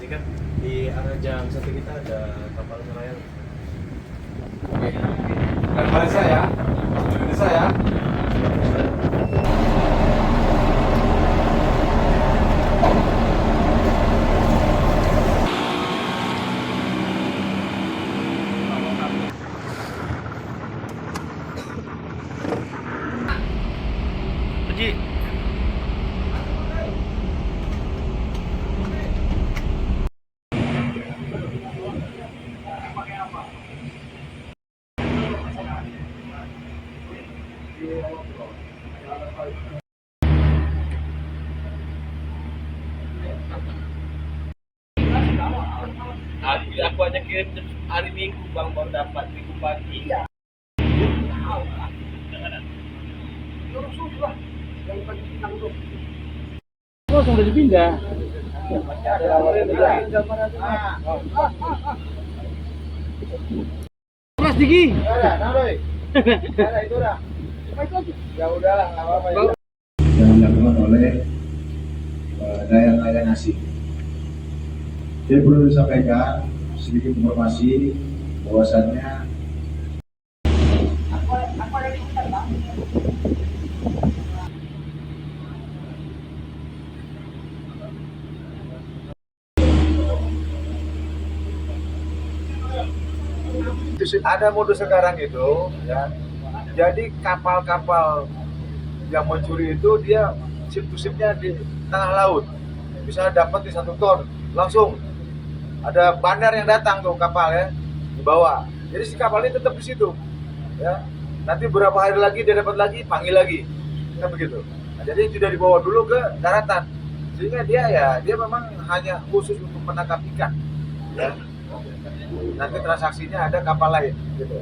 kan di arah jam 1 kita ada kapal nelayan. Oke. Dan Malaysia ya, Indonesia ya. Haji. Aku aja kirim hari Minggu bang baru dapat Minggu pagi. Iya. Oh, sudah dipindah. Mas Diki. Ya udahlah, nggak apa-apa ya. Yang dilakukan oleh nelayan asing. Jadi perlu disampaikan sedikit informasi bahwasannya ada modus sekarang itu ya. Jadi kapal-kapal yang mencuri itu dia ship-to-shipnya di tengah laut. Bisa dapat di 1 ton langsung. Ada bandar yang datang tuh kapal ya dibawa. Jadi si kapal ini tetap di situ ya. Nanti beberapa hari lagi dia dapat lagi, panggil lagi kan begitu. Nah, jadi tidak dibawa dulu ke daratan sehingga dia memang hanya khusus untuk menangkap ikan ya. Nanti transaksinya ada kapal lain gitu.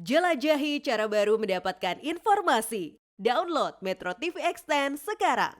Jelajahi cara baru mendapatkan informasi. Download Metro TV Extend sekarang.